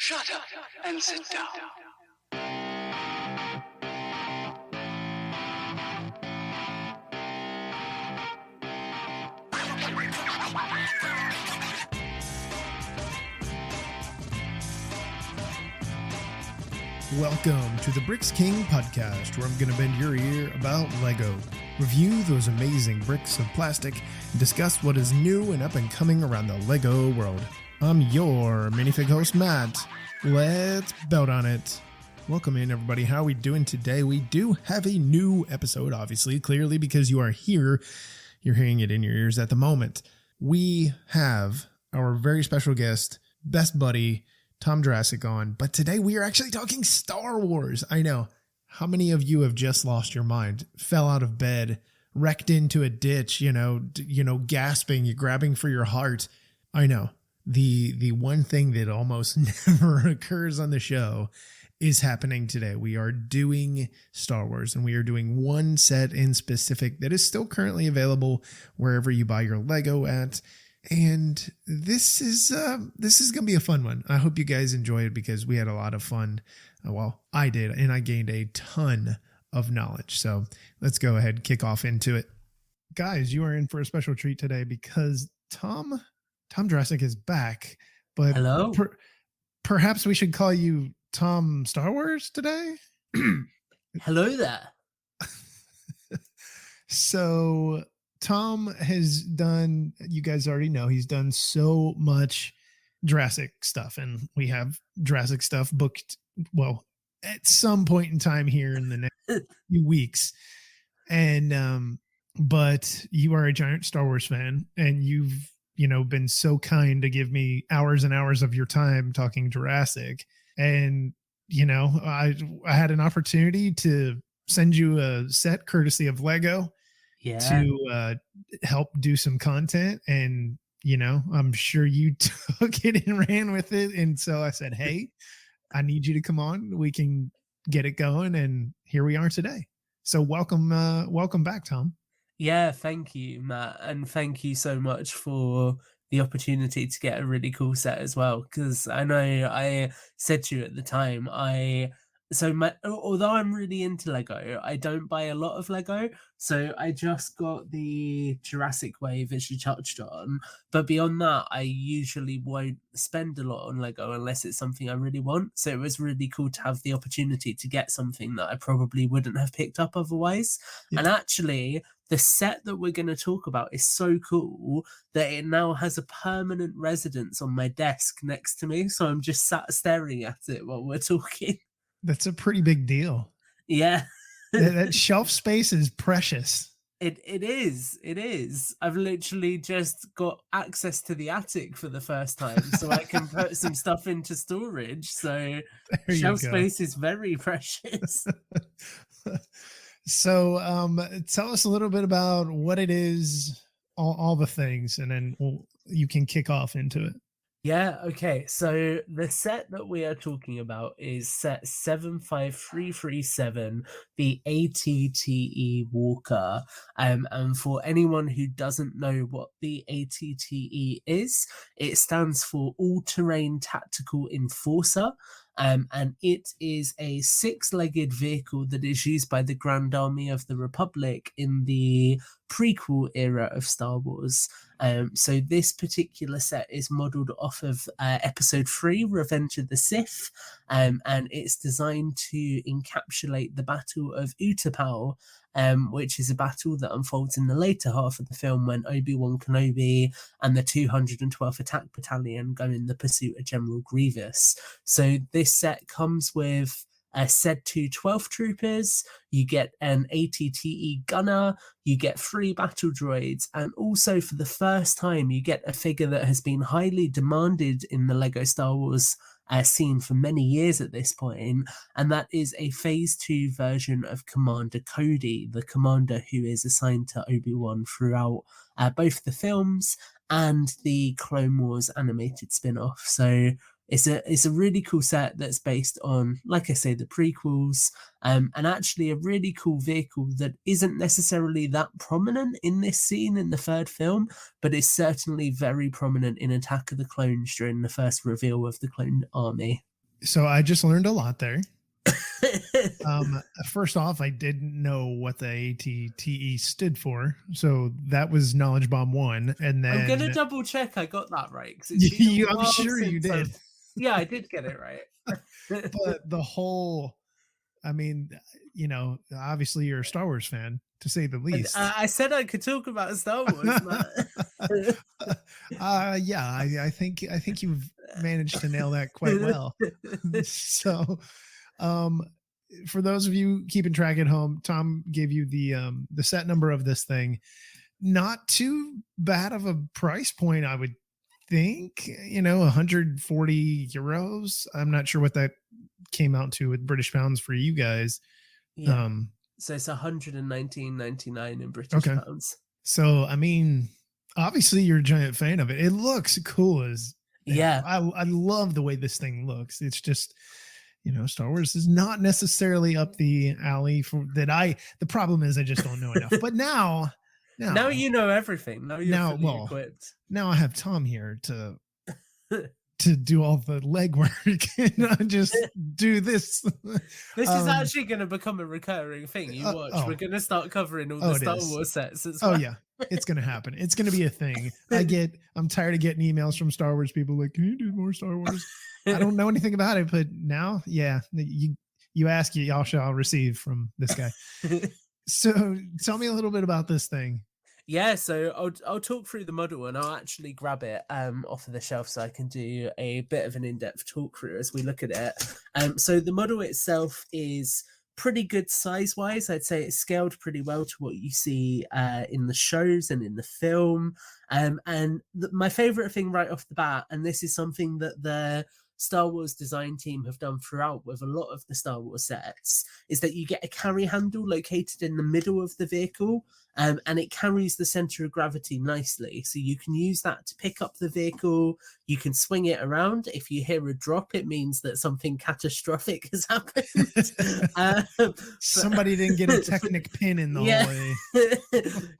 Shut up and sit down. Welcome to the Bricks King podcast, where I'm going to bend your ear about Lego, review those amazing bricks of plastic, and discuss what is new and up and coming around the Lego world. I'm your minifig host, Matt. Let's build on it. Welcome in, everybody. How are we doing today? We do have a new episode, obviously, clearly because you are here. You're hearing it in your ears at the moment. We have our very special guest, best buddy, Tom Jurassic on, but today we are actually talking Star Wars. I know. How many of you have just lost your mind, fell out of bed, wrecked into a ditch, gasping, you're grabbing for your heart? I know. The one thing that almost never occurs on the show is happening today. We are doing Star Wars, and we are doing one set in specific that is still currently available wherever you buy your Lego at. And this is going to be a fun one. I hope you guys enjoy it because we had a lot of fun. Well, I did, and I gained a ton of knowledge. So let's go ahead and kick off into it. Guys, you are in for a special treat today because Tom Jurassic is back. But hello. Perhaps we should call you Tom Star Wars today. Hello there. So Tom has done, you guys already know, he's done so much Jurassic stuff, and we have Jurassic stuff booked, well, at some point in time here in the next few weeks. And, but you are a giant Star Wars fan, and you've, been so kind to give me hours and hours of your time talking Jurassic. And, I had an opportunity to send you a set courtesy of Lego. Yeah. To help do some content, and I'm sure you took it and ran with it, and so I said, hey, I need you to come on, we can get it going, and here we are today. So welcome back, Tom. Yeah, thank you, Matt, and thank you so much for the opportunity to get a really cool set as well, because I know I said to you at the time, although I'm really into Lego, I don't buy a lot of Lego. So I just got the Jurassic Wave, as you touched on. But beyond that, I usually won't spend a lot on Lego unless it's something I really want. So it was really cool to have the opportunity to get something that I probably wouldn't have picked up otherwise. Yeah. And actually, the set that we're going to talk about is so cool that it now has a permanent residence on my desk next to me. So I'm just sat staring at it while we're talking. That's a pretty big deal. Yeah. That shelf space is precious. It is. I've literally just got access to the attic for the first time, so I can put some stuff into storage. So shelf space is very precious. So tell us a little bit about what it is, all the things, and then you can kick off into it. Yeah, okay. So the set that we are talking about is set 75337, the ATTE Walker. And for anyone who doesn't know what the ATTE is, it stands for All-Terrain Tactical Enforcer. And it is a 6-legged vehicle that is used by the Grand Army of the Republic in the prequel era of Star Wars. So this particular set is modeled off of Episode 3, Revenge of the Sith, and it's designed to encapsulate the Battle of Utapau, which is a battle that unfolds in the later half of the film when Obi-Wan Kenobi and the 212th Attack Battalion go in the pursuit of General Grievous. So this set comes with said 2 12th troopers, you get an ATTE gunner, you get 3 battle droids, and also for the first time you get a figure that has been highly demanded in the Lego Star Wars scene for many years at this point, and that is a Phase 2 version of Commander Cody, the commander who is assigned to Obi-Wan throughout both the films and the Clone Wars animated spin-off. So it's a really cool set that's based on, like I say, the prequels, and actually a really cool vehicle that isn't necessarily that prominent in this scene in the third film, but is certainly very prominent in Attack of the Clones during the first reveal of the Clone Army. So I just learned a lot there. First off, I didn't know what the ATTE stood for, so that was knowledge bomb 1. And then I'm gonna double check I got that right, because it's been a I'm while sure you since did. Yeah, I did get it right. But the whole, I mean, obviously you're a Star Wars fan, to say the least. I said I could talk about Star Wars, man. Yeah, I think you've managed to nail that quite well. So, for those of you keeping track at home, Tom gave you the set number of this thing. Not too bad of a price point, I would think. 140 euros. I'm not sure what that came out to with British pounds for you guys. Yeah. So it's 119.99 in British pounds. So I mean, obviously you're a giant fan of it. It looks cool as yeah. I love the way this thing looks. It's just, Star Wars is not necessarily up the alley for that. The problem is I just don't know enough. But now you know everything. Now you're fully equipped. Now I have Tom here to do all the legwork and I just do this. This is actually going to become a recurring thing. You watch. We're going to start covering all the Star Wars sets as well. Oh yeah, it's going to happen. It's going to be a thing. I'm tired of getting emails from Star Wars people like, can you do more Star Wars? I don't know anything about it, but now, yeah, you ask, y'all shall receive from this guy. So tell me a little bit about this thing. Yeah, so I'll talk through the model and I'll actually grab it off of the shelf so I can do a bit of an in-depth talk through as we look at it. So the model itself is pretty good size-wise. I'd say it's scaled pretty well to what you see in the shows and in the film. My favorite thing right off the bat, and this is something that the Star Wars design team have done throughout with a lot of the Star Wars sets, is that you get a carry handle located in the middle of the vehicle, and it carries the center of gravity nicely. So you can use that to pick up the vehicle. You can swing it around. If you hear a drop, it means that something catastrophic has happened. Somebody didn't get a Technic pin in the hallway.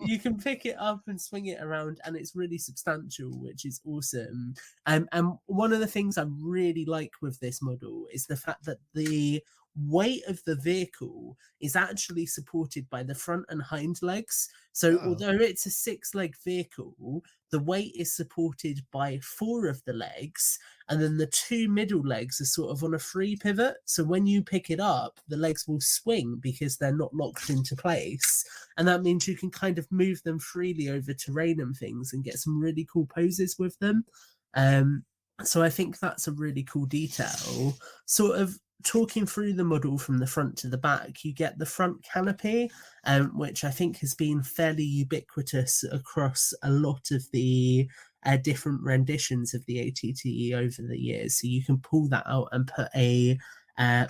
You can pick it up and swing it around, and it's really substantial, which is awesome. And one of the things I really like with this model is the fact that the weight of the vehicle is actually supported by the front and hind legs. So although it's a 6-leg vehicle, the weight is supported by 4 of the legs, and then the 2 middle legs are sort of on a free pivot. So when you pick it up, the legs will swing because they're not locked into place, and that means you can kind of move them freely over terrain and things and get some really cool poses with them. So I think that's a really cool detail. Sort of talking through the model from the front to the back, you get the front canopy, which I think has been fairly ubiquitous across a lot of the different renditions of the ATTE over the years. So you can pull that out and put a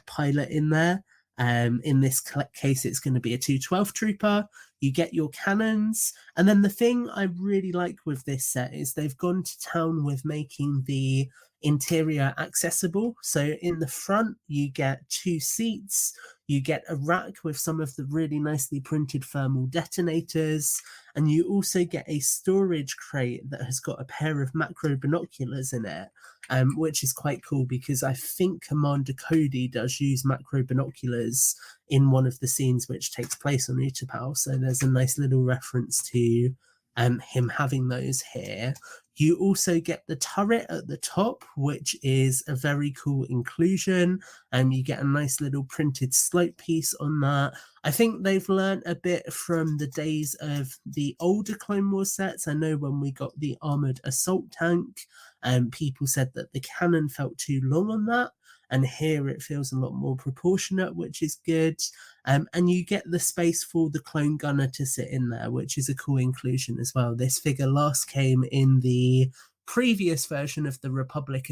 pilot in there. In this case, it's going to be a 212 trooper. You get your cannons. And then the thing I really like with this set is they've gone to town with making the interior accessible. So in the front, you get 2 seats. You get a rack with some of the really nicely printed thermal detonators. And you also get a storage crate that has got a pair of macro binoculars in it, which is quite cool because I think Commander Cody does use macro binoculars in one of the scenes which takes place on Utapau. So there's a nice little reference to him having those here. You also get the turret at the top, which is a very cool inclusion, and you get a nice little printed slope piece on that. I think they've learned a bit from the days of the older Clone Wars sets. I know when we got the armored assault tank, people said that the cannon felt too long on that, and here it feels a lot more proportionate, which is good. And you get the space for the clone gunner to sit in there, which is a cool inclusion as well. This figure last came in the previous version of the Republic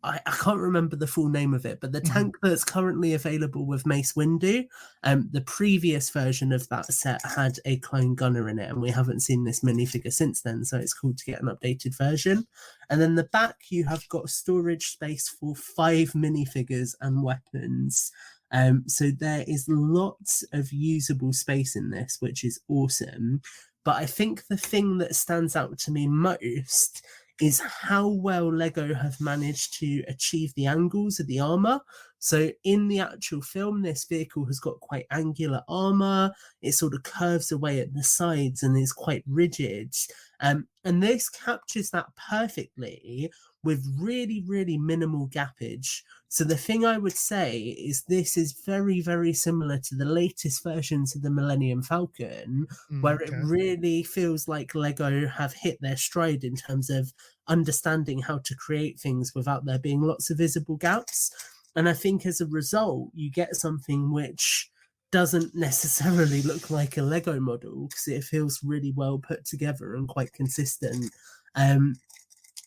I can't remember the full name of it, but the tank that's currently available with Mace Windu, the previous version of that set had a clone gunner in it, and we haven't seen this minifigure since then, so it's cool to get an updated version. And then the back, you have got storage space for 5 minifigures and weapons. So there is lots of usable space in this, which is awesome. But I think the thing that stands out to me most is how well Lego have managed to achieve the angles of the armor. So in the actual film, this vehicle has got quite angular armor. It sort of curves away at the sides and is quite rigid. And this captures that perfectly with really, really minimal gappage. So the thing I would say is this is very, very similar to the latest versions of the Millennium Falcon, where it Okay. really feels like Lego have hit their stride in terms of understanding how to create things without there being lots of visible gaps. And I think as a result, you get something which doesn't necessarily look like a Lego model because it feels really well put together and quite consistent.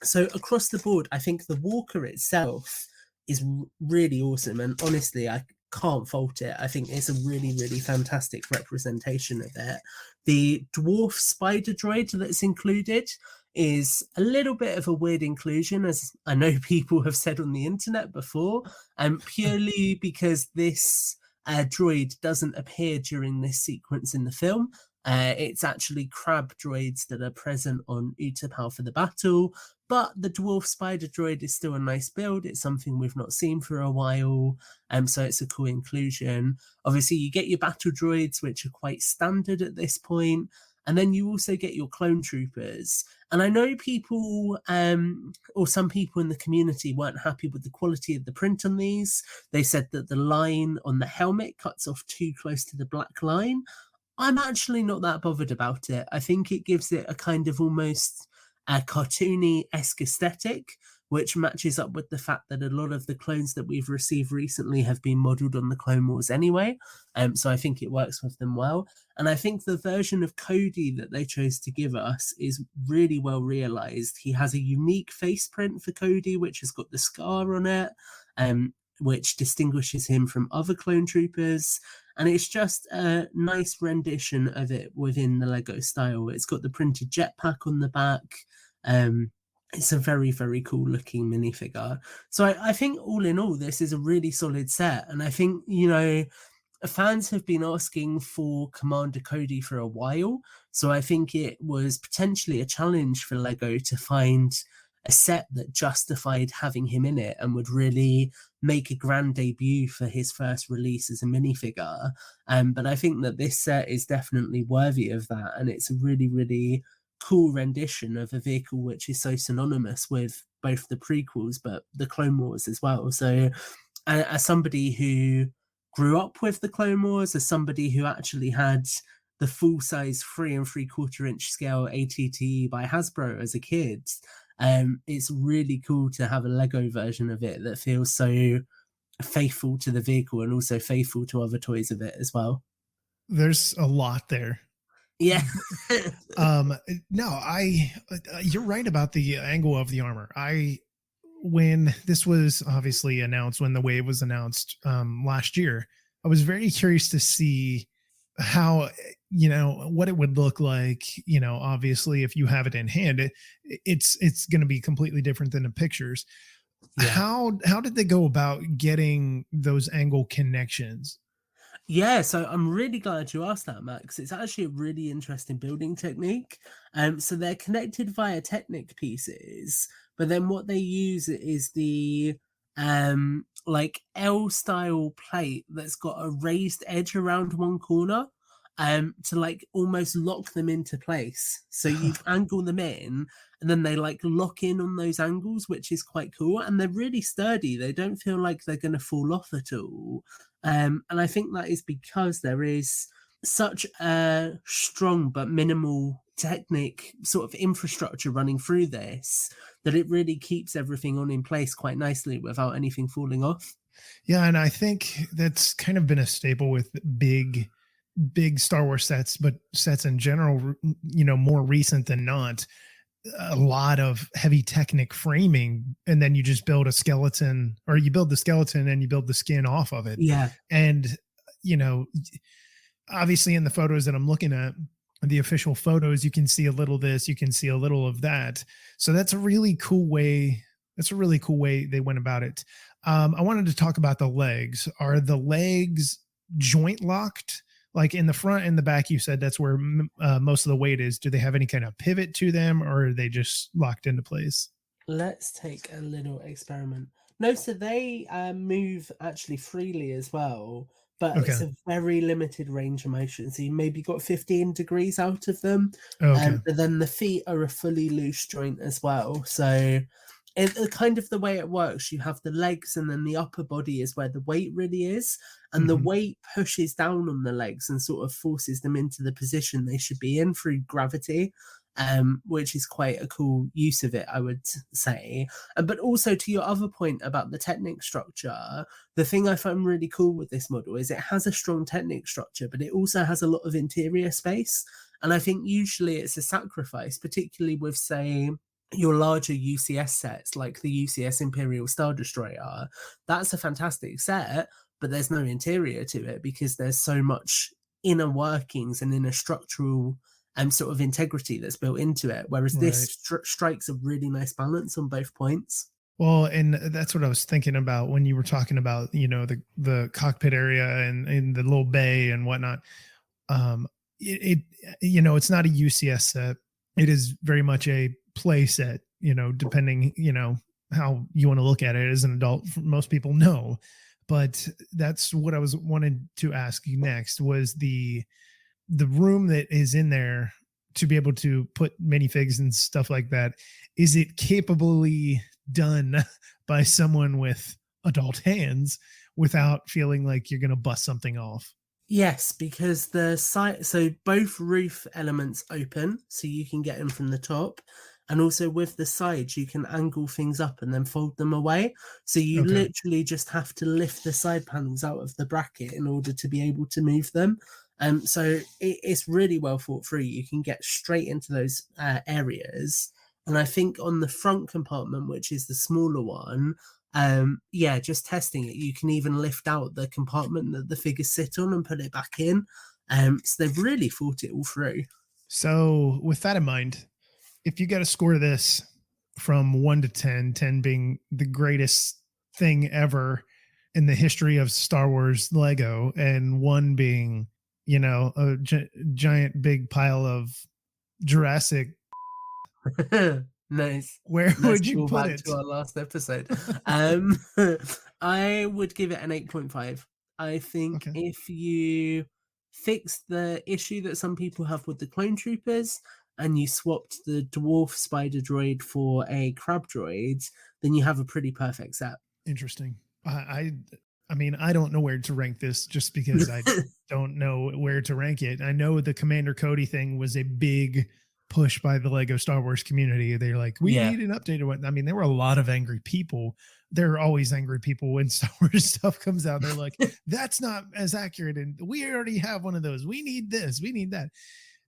So across the board, I think the Walker itself is really awesome. And honestly, I can't fault it. I think it's a really, really fantastic representation of it. The dwarf spider droid that's included is a little bit of a weird inclusion, as I know people have said on the internet before, and purely because this droid doesn't appear during this sequence in the film. It's actually crab droids that are present on Utapau for the battle, but the dwarf spider droid is still a nice build. It's something we've not seen for a while, so it's a cool inclusion. Obviously, you get your battle droids, which are quite standard at this point, and then you also get your clone troopers. And I know people, or some people in the community weren't happy with the quality of the print on these. They said that the line on the helmet cuts off too close to the black line. I'm actually not that bothered about it. I think it gives it a kind of almost a cartoony-esque aesthetic, which matches up with the fact that a lot of the clones that we've received recently have been modelled on the Clone Wars anyway. So I think it works with them well. And I think the version of Cody that they chose to give us is really well realised. He has a unique face print for Cody, which has got the scar on it, which distinguishes him from other clone troopers. And it's just a nice rendition of it within the Lego style. It's got the printed jetpack on the back. It's a very, very cool looking minifigure. So I think all in all, this is a really solid set. And I think, fans have been asking for Commander Cody for a while. So I think it was potentially a challenge for Lego to find a set that justified having him in it and would really make a grand debut for his first release as a minifigure. But I think that this set is definitely worthy of that. And it's a really, really cool rendition of a vehicle which is so synonymous with both the prequels, but the Clone Wars as well. So as somebody who grew up with the Clone Wars, as somebody who actually had the full-size 3 3/4 inch scale ATTE by Hasbro as a kid, it's really cool to have a Lego version of it that feels so faithful to the vehicle and also faithful to other toys of it as well. There's a lot there. Yeah. No, you're right about the angle of the armor. When this was obviously announced, when the wave was announced last year, I was very curious to see how, what it would look like. Obviously if you have it in hand, it's going to be completely different than the pictures. Yeah. How did they go about getting those angle connections? Yeah, so I'm really glad you asked that, Max. It's actually a really interesting building technique. So they're connected via Technic pieces, but then what they use is the like L-style plate that's got a raised edge around one corner, to like almost lock them into place. So you angle them in, and then they like lock in on those angles, which is quite cool. And they're really sturdy. They don't feel like they're going to fall off at all. And I think that is because there is such a strong but minimal Technic sort of infrastructure running through this that it really keeps everything on in place quite nicely without anything falling off. Yeah, and I think that's kind of been a staple with big Star Wars sets, but sets in general, more recent than not. A lot of heavy Technic framing, and then you just build a skeleton, or you build the skeleton and you build the skin off of it. Yeah. And, obviously in the photos that I'm looking at, the official photos, you can see a little of this, you can see a little of that. So that's a really cool way. That's a really cool way they went about it. I wanted to talk about the legs. Are the legs joint locked like in the front and the back, you said that's where most of the weight is. Do they have any kind of pivot to them, or are they just locked into place? Let's take a little experiment. No, so they move actually freely as well, but Okay. it's a very limited range of motion. So you maybe got 15 degrees out of them, Okay. but then the feet are a fully loose joint as well. So kind of the way it works, you have the legs and then the upper body is where the weight really is, and the Mhm. weight pushes down on the legs and sort of forces them into the position they should be in through gravity, which is quite a cool use of it, I would say. But also to your other point about the technic structure, the thing I find really cool with this model is it has a strong technic structure, but it also has a lot of interior space. And I think usually it's a sacrifice, particularly with, say, your larger UCS sets like the UCS Imperial Star Destroyer. That's a fantastic set, but there's no interior to it because there's so much inner workings and inner structural sort of integrity that's built into it. Whereas Right. this strikes a really nice balance on both points. Well, and that's what I was thinking about when you were talking about, the cockpit area and the little bay and whatnot. Um, it's not a UCS set. It is very much a play set, depending, how you want to look at it as an adult. Most people know, but that's what I was wanted to ask you next was the room that is in there to be able to put minifigs and stuff like that. Is it capably done by someone with adult hands without feeling like you're going to bust something off? Yes, because the side, so both roof elements open, so you can get them from the top, and also with the sides, you can angle things up and then fold them away. So you Okay. literally just have to lift the side panels out of the bracket in order to be able to move them. So it's really well thought through. You can get straight into those areas, and I think on the front compartment, which is the smaller one, yeah, just testing it, you can even lift out the compartment that the figures sit on and put it back in. So they've really thought it all through. So, with that in mind, if you got to score this from 1 to 10, 10 being the greatest thing ever in the history of Star Wars Lego, and 1 being, a giant big pile of Jurassic, Nice. where Nice would you put callback it? to our last episode. Um, I would give it an 8.5. I think Okay. if you fix the issue that some people have with the clone troopers and you swapped the dwarf spider droid for a crab droid, then you have a pretty perfect set. Interesting. I mean, I don't know where to rank this just because I don't know where to rank it. I know the Commander Cody thing was a big push by the Lego Star Wars community. They're like, we Yeah. need an update. Or what? I mean, there were a lot of angry people. There are always angry people when Star Wars stuff comes out. They're like, that's not as accurate. And we already have one of those. We need this. We need that.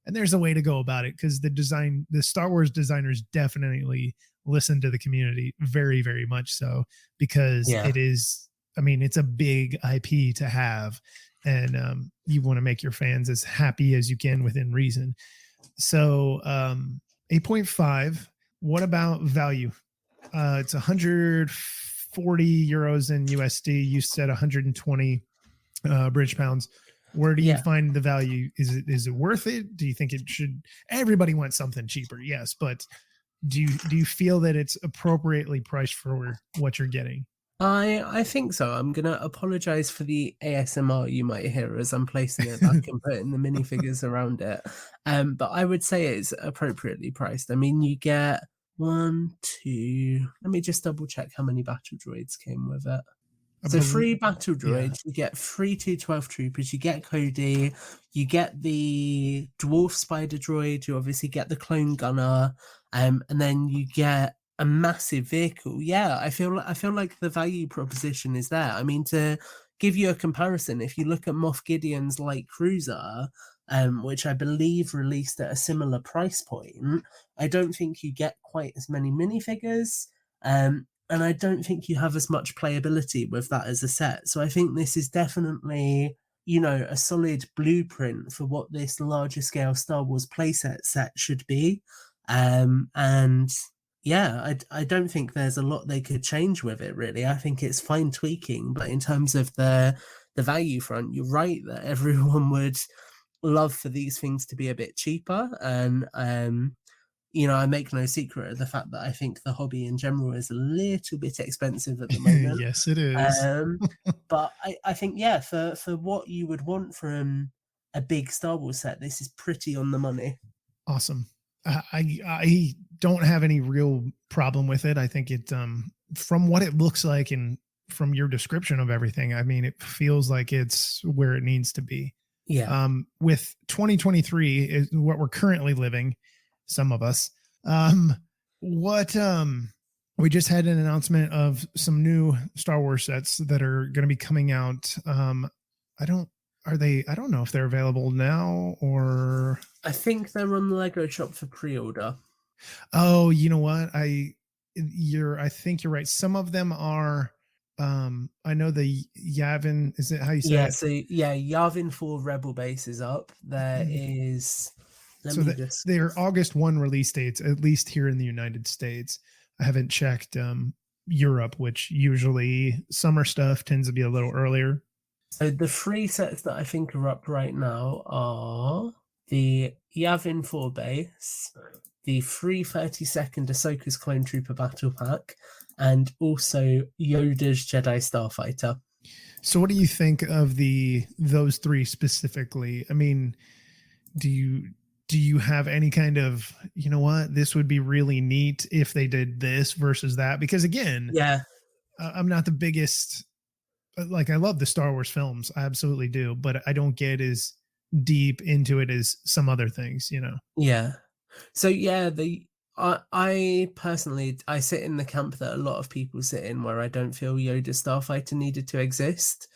And there's a way to go about it because the Star Wars designers definitely listen to the community very, very much so, because Yeah. it is, I mean, it's a big IP to have, and you want to make your fans as happy as you can within reason. So 8.5. What about value? It's 140 euros in USD. You said 120 British pounds. Where do you Yeah. find the value? Is it worth it? Do you think it should? Everybody wants something cheaper, yes, but do you feel that it's appropriately priced for what you're getting? I think so. I'm gonna apologize for the ASMR you might hear as I'm placing it back and putting the minifigures around it. But I would say it's appropriately priced. I mean, you get one, two. Let me just double check how many battle droids came with it. So 3 battle Yeah. droids, you get 3 212 troopers, you get Cody, you get the dwarf spider droid, you obviously get the clone gunner, and then you get a massive vehicle. Yeah, I feel like the value proposition is there. I mean, to give you a comparison, if you look at Moff Gideon's light cruiser, which I believe released at a similar price point, I don't think you get quite as many minifigures. And I don't think you have as much playability with that as a set. So I think this is definitely, a solid blueprint for what this larger scale Star Wars playset set should be. And Yeah, I don't think there's a lot they could change with it really. I think it's fine tweaking, but in terms of the value front, you're right that everyone would love for these things to be a bit cheaper. And I make no secret of the fact that I think the hobby in general is a little bit expensive at the moment. Yes, it is. Um, but I think yeah, for what you would want from a big Star Wars set, this is pretty on the money. Awesome. I don't have any real problem with it. I think it from what it looks like and from your description of everything, I mean, it feels like it's where it needs to be. Yeah. With 2023 is what we're currently living, some of us. What We just had an announcement of some new Star Wars sets that are going to be coming out. I don't I don't know if they're available now or I think they're on the Lego shop for pre-order. oh, you know what? I think you're right. Some of them are I know the Yavin, is it how you say Yeah, it? so yeah, Yavin 4 Rebel Base is up. There is let So me that just they're August 1 release dates, at least here in the United States. I haven't checked Europe, which usually summer stuff tends to be a little earlier. So the three sets that I think are up right now are the Yavin 4 base, the 332nd Ahsoka's Clone Trooper Battle Pack, and also Yoda's Jedi Starfighter. So what do you think of those three specifically? I mean, do you have any kind of, you know what, this would be really neat if they did this versus that? Because again, Yeah, I'm not the biggest, like, I love the Star Wars films, I absolutely do, but I don't get as deep into it as some other things, you know. yeah. So yeah, I personally I sit in the camp that a lot of people sit in where I don't feel Yoda Starfighter needed to exist.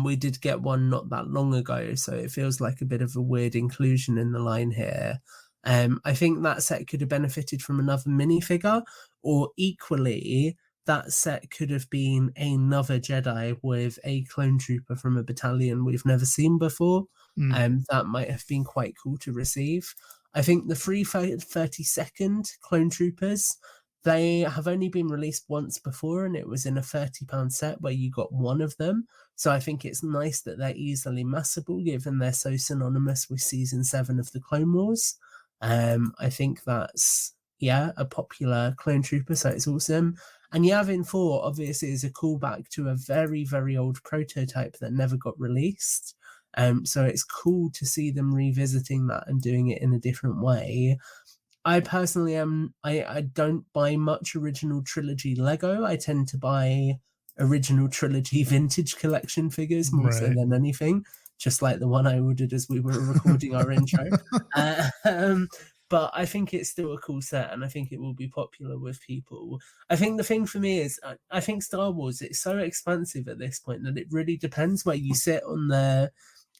We did get one not that long ago, so it feels like a bit of a weird inclusion in the line here. I think that set could have benefited from another minifigure, or equally, that set could have been another Jedi with a clone trooper from a battalion we've never seen before. Mm, That might have been quite cool to receive. I think the 332nd Clone Troopers, they have only been released once before, and it was in a £30 set where you got one of them. So I think it's nice that they're easily massable, given they're so synonymous with Season 7 of the Clone Wars. I think that's, yeah, a popular Clone Trooper, so it's awesome. And Yavin 4 obviously is a callback to a very, very old prototype that never got released. So it's cool to see them revisiting that and doing it in a different way. I personally I don't buy much original trilogy Lego. I tend to buy original trilogy vintage collection figures more so right. than anything, just like the one I ordered as we were recording our intro. But I think it's still a cool set, and I think it will be popular with people. I think the thing for me is, I think Star Wars, it's so expansive at this point that it really depends where you sit on the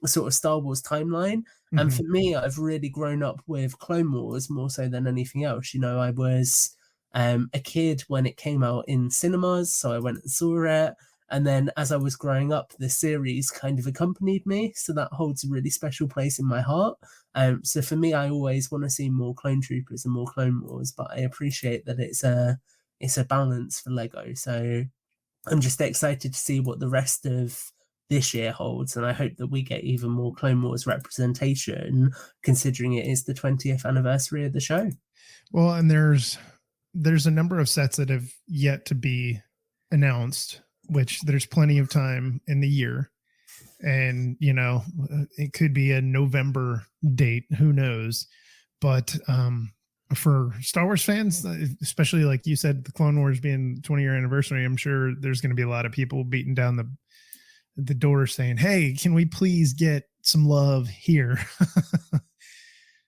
sort of Star Wars timeline. And Mhm. for me, I've really grown up with Clone Wars more so than anything else. I was a kid when it came out in cinemas, so I went and saw it. And then as I was growing up, the series kind of accompanied me. So that holds a really special place in my heart. So for me, I always want to see more Clone Troopers and more Clone Wars, but I appreciate that it's a balance for Lego. So I'm just excited to see what the rest of this year holds, and I hope that we get even more Clone Wars representation, considering it is the 20th anniversary of the show. Well, and there's a number of sets that have yet to be announced, which there's plenty of time in the year. And, it could be a November date, who knows? But for Star Wars fans, especially like you said, the Clone Wars being 20-year anniversary, I'm sure there's going to be a lot of people beating down the door saying, "Hey, can we please get some love here?"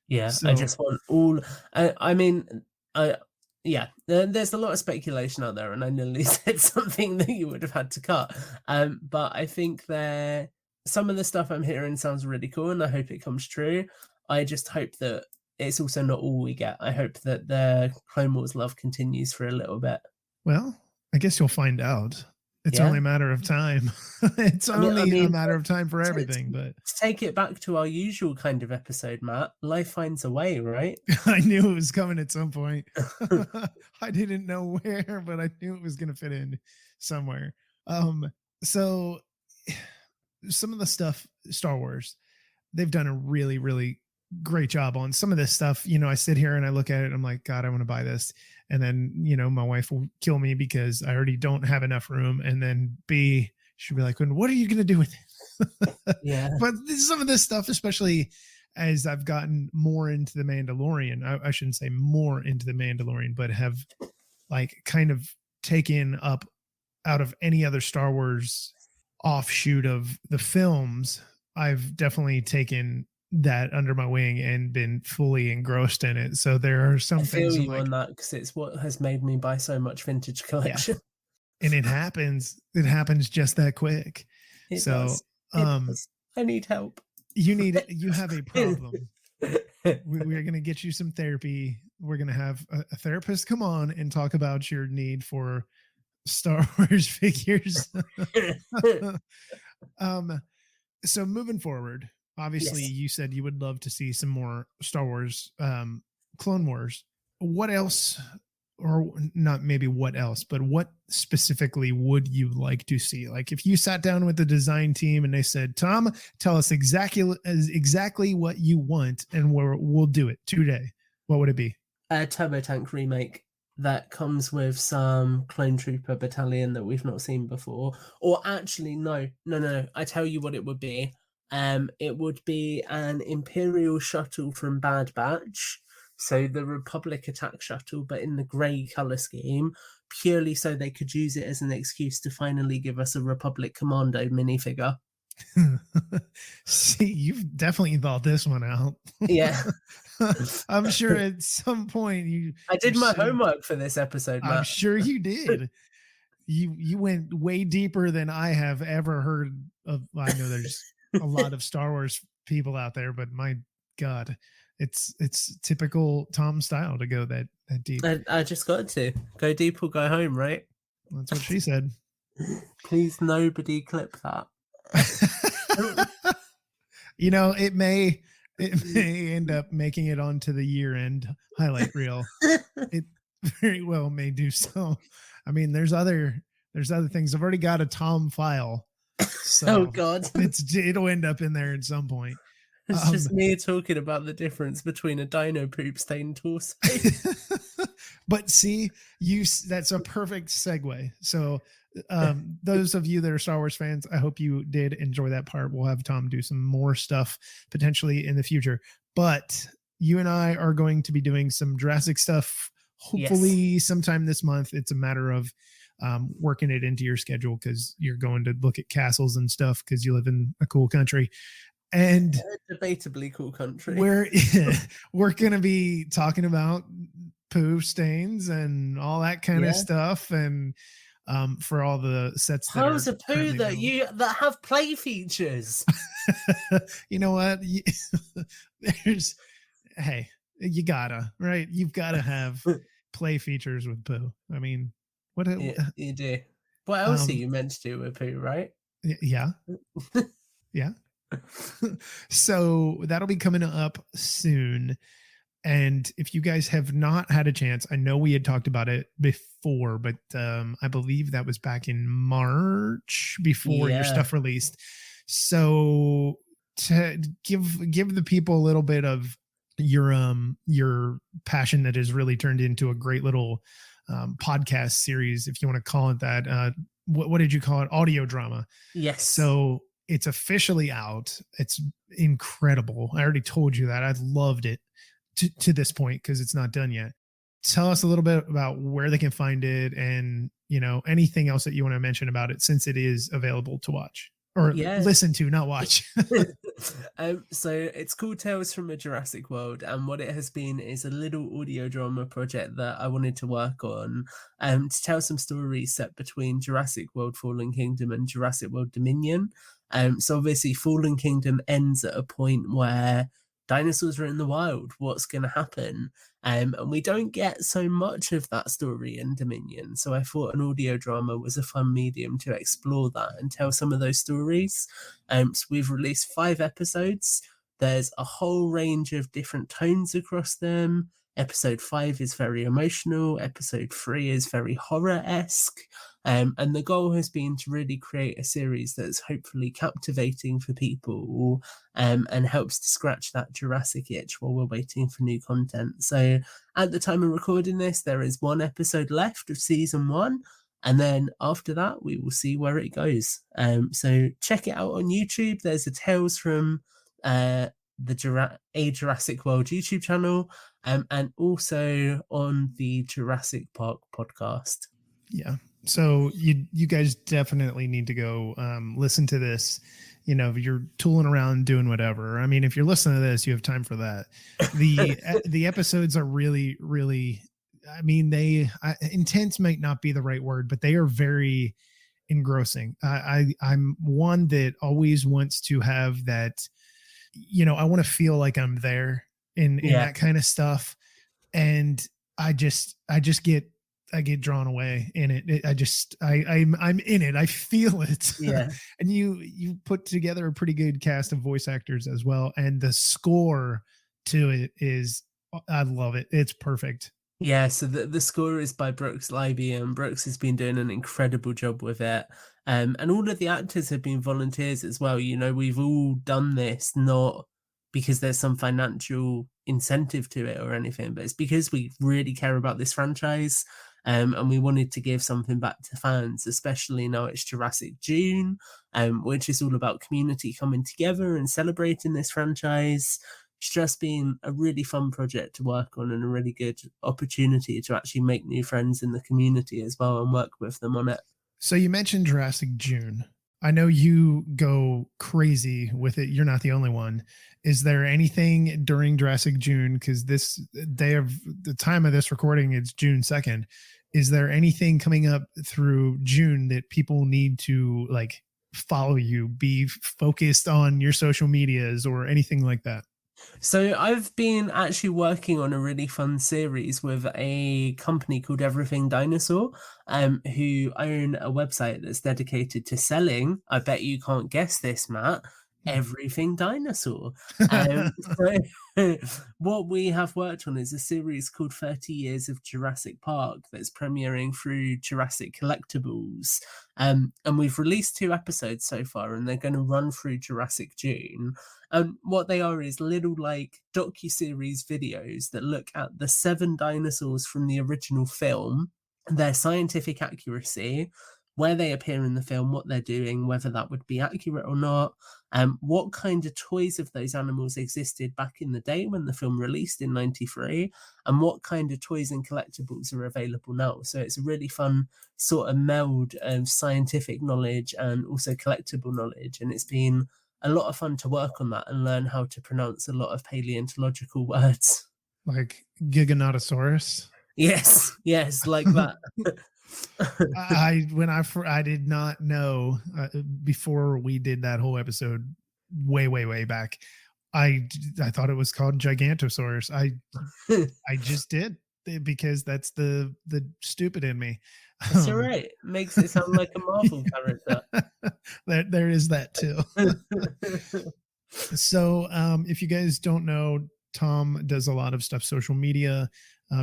Yeah, I So, just want all. I mean, I yeah. There's a lot of speculation out there, and I nearly said something that you would have had to cut. But I think some of the stuff I'm hearing sounds really cool, and I hope it comes true. I just hope that it's also not all we get. I hope that the Clone Wars love continues for a little bit. well, I guess you'll find out. It's only a matter of time. It's only a matter of time for everything, but to take it back to our usual kind of episode, Matt, life finds a way, right? I knew it was coming at some point. I didn't know where, but I knew it was going to fit in somewhere. So some of the stuff, Star Wars, they've done a really, really great job on some of this stuff. I sit here and I look at it and I'm like, God, I want to buy this. And then, my wife will kill me because I already don't have enough room. And then B, she'll be like, what are you going to do with it? Yeah. But some of this stuff, especially as I've gotten more into the Mandalorian, I shouldn't say more into the Mandalorian, but have like kind of taken up out of any other Star Wars offshoot of the films, I've definitely taken that under my wing and been fully engrossed in it. So there are some things I feel you on that, because it's what has made me buy so much vintage collection. Yeah. And it happens just that quick. It does. I need help. You have a problem. We're going to get you some therapy. We're going to have a therapist come on and talk about your need for Star Wars figures. So moving forward, obviously you said you would love to see some more Star Wars, Clone Wars. What else, or not maybe what else, but what specifically would you like to see? Like if you sat down with the design team and they said, Tom, tell us exactly what you want and we'll do it today, what would it be? A Turbo Tank remake that comes with some Clone Trooper battalion that we've not seen before. Or actually, no. I tell you what it would be. It would be an Imperial shuttle from Bad Batch. So the Republic attack shuttle, but in the grey colour scheme, purely so they could use it as an excuse to finally give us a Republic Commando minifigure. See, you've definitely thought this one out. Yeah. I'm sure at some point I did my homework for this episode, Matt. I'm sure you did. You went way deeper than I have ever heard of. I know there's a lot of Star Wars people out there, but my God, it's typical Tom style to go that deep. I just got to go deep or go home, right? That's what she said. Please, nobody clip that. It may end up making it onto the year-end highlight reel. It very well may do so. I mean, there's other things. I've already got a Tom file. So oh God, it'll end up in there at some point. It's just me talking about the difference between a dino poop stained torso. But see, that's a perfect segue. So those of you that are Star Wars fans, I hope you did enjoy that part. We'll have Tom do some more stuff potentially in the future. But you and I are going to be doing some Jurassic stuff, hopefully sometime this month. It's a matter of working it into your schedule because you're going to look at castles and stuff because you live in a cool country. And debatably cool country. We're going to be talking about poo stains and all that kind of stuff. And for all the sets that how's a poo that have play features? You know what? You gotta, right? You've got to have play features with poo. I mean, what you do. What else are you meant to do with poo, right? Yeah. Yeah. So that'll be coming up soon. And if you guys have not had a chance, I know we had talked about it before, but I believe that was back in March before your stuff released. So to give the people a little bit of your passion that has really turned into a great little podcast series, if you want to call it that. What did you call it? Audio drama. Yes. So it's officially out. It's incredible. I already told you that. I loved it to this point because it's not done yet. Tell us a little bit about where they can find it and, anything else that you want to mention about it since it is available to watch or listen to, not watch. So it's called Tales from a Jurassic World, and what it has been is a little audio drama project that I wanted to work on to tell some stories set between Jurassic World Fallen Kingdom and Jurassic World Dominion. So obviously Fallen Kingdom ends at a point where dinosaurs are in the wild. What's going to happen? And we don't get so much of that story in Dominion. So I thought an audio drama was a fun medium to explore that and tell some of those stories. So we've released 5 episodes. There's a whole range of different tones across them. Episode 5 is very emotional. Episode 3 is very horror-esque. And the goal has been to really create a series that's hopefully captivating for people and helps to scratch that Jurassic itch while we're waiting for new content. So at the time of recording this, there is 1 episode left of season 1. And then after that, we will see where it goes. So check it out on YouTube. There's a Tales from A Jurassic World YouTube channel, and also on the Jurassic Park podcast. Yeah. So you guys definitely need to go listen to this. You know, you're tooling around doing whatever. I mean, if you're listening to this, you have time for that. The episodes are really, really, I mean, intense might not be the right word, but they are very engrossing. I'm one that always wants to have that, you know, I want to feel like I'm there in that kind of stuff. And I get drawn away in it. I'm in it. I feel it. Yeah. And you put together a pretty good cast of voice actors as well. And the score to it is, I love it. It's perfect. Yeah, so the score is by Brooks Libby, and Brooks has been doing an incredible job with it. And all of the actors have been volunteers as well. You know, we've all done this not because there's some financial incentive to it or anything, but it's because we really care about this franchise. And we wanted to give something back to fans, especially now it's Jurassic June, which is all about community coming together and celebrating this franchise. It's just been a really fun project to work on and a really good opportunity to actually make new friends in the community as well and work with them on it. So you mentioned Jurassic June. I know you go crazy with it. You're not the only one. Is there anything during Jurassic June? Because this day of the time of this recording, it's June 2nd. Is there anything coming up through June that people need to like follow you, be focused on your social medias or anything like that? So I've been actually working on a really fun series with a company called Everything Dinosaur, who own a website that's dedicated to selling, I bet you can't guess this, Matt, Everything Dinosaur. So what we have worked on is a series called 30 Years of Jurassic Park that's premiering through Jurassic Collectibles. And we've released 2 episodes so far, and they're going to run through Jurassic June. What they are is little like docuseries videos that look at the 7 dinosaurs from the original film, their scientific accuracy, where they appear in the film, what they're doing, whether that would be accurate or not, what kind of toys of those animals existed back in the day when the film released in 93, and what kind of toys and collectibles are available now. So it's a really fun sort of meld of scientific knowledge and also collectible knowledge, and it's been a lot of fun to work on that and learn how to pronounce a lot of paleontological words. Like Giganotosaurus? Yes, like that. I did not know before we did that whole episode way back. I thought it was called Gigantosaurus. I just did because that's the stupid in me. That's all right. Makes it sound like a Marvel character. There is that too. So if you guys don't know, Tom does a lot of stuff social media.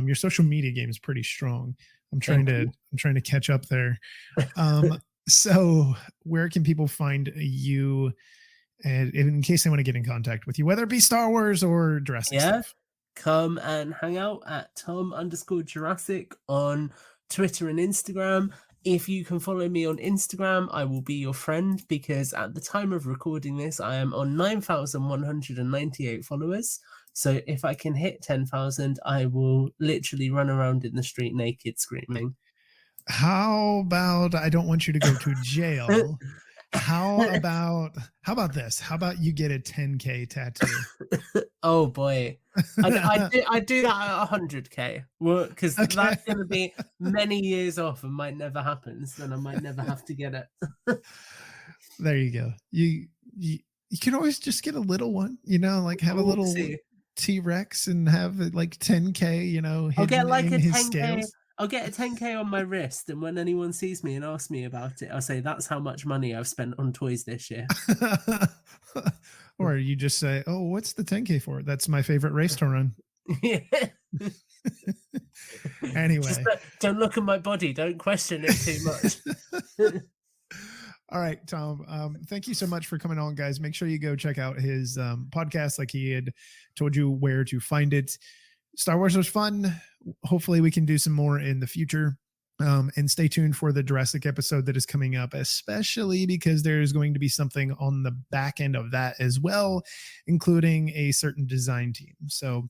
Your social media game is pretty strong. I'm trying to catch up there. So where can people find you, and in case they want to get in contact with you, whether it be Star Wars or Jurassic stuff? Come and hang out at Tom_Jurassic on Twitter and Instagram. If you can follow me on Instagram, I will be your friend, because at the time of recording this, I am on 9,198 followers. So if I can hit 10,000, I will literally run around in the street naked screaming. How about I don't want you to go to jail? How about this? How about you get a 10K tattoo? Oh boy. I do that at 100K. Well, because that's going to be many years off and might never happen. So then I might never have to get it. There you go. You can always just get a little one, like have a We'll little see. T-Rex and have it like 10K, I'll get hidden like in a his 10K. scales. I'll get a 10K on my wrist, and when anyone sees me and asks me about it, I'll say that's how much money I've spent on toys this year. Or you just say, "Oh, what's the 10K for? That's my favorite race to run." Yeah. Anyway. Just don't look at my body. Don't question it too much. All right, Tom. Thank you so much for coming on, guys. Make sure you go check out his podcast, like he had told you where to find it. Star Wars was fun. Hopefully, we can do some more in the future. And stay tuned for the Jurassic episode that is coming up, especially because there is going to be something on the back end of that as well, including a certain design team. So,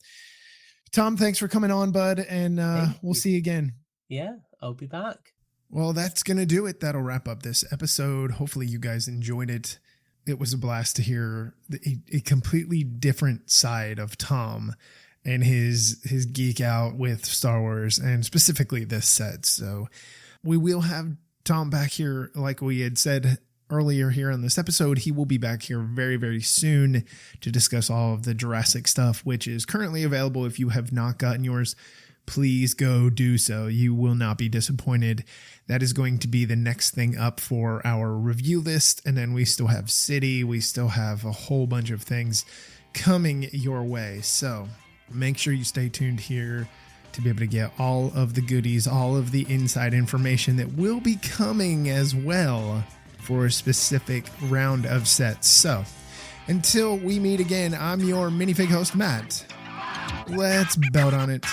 Tom, thanks for coming on, bud, and we'll see you again. Yeah, I'll be back. Well, that's going to do it. That'll wrap up this episode. Hopefully you guys enjoyed it. It was a blast to hear a completely different side of Tom and his geek out with Star Wars and specifically this set. So we will have Tom back here. Like we had said earlier here on this episode, he will be back here very, very soon to discuss all of the Jurassic stuff, which is currently available. If you have not gotten yours, please go do so. You will not be disappointed. That is going to be the next thing up for our review list. And then we still have City. We still have a whole bunch of things coming your way. So make sure you stay tuned here to be able to get all of the goodies, all of the inside information that will be coming as well for a specific round of sets. So until we meet again, I'm your minifig host, Matt. Let's belt on it.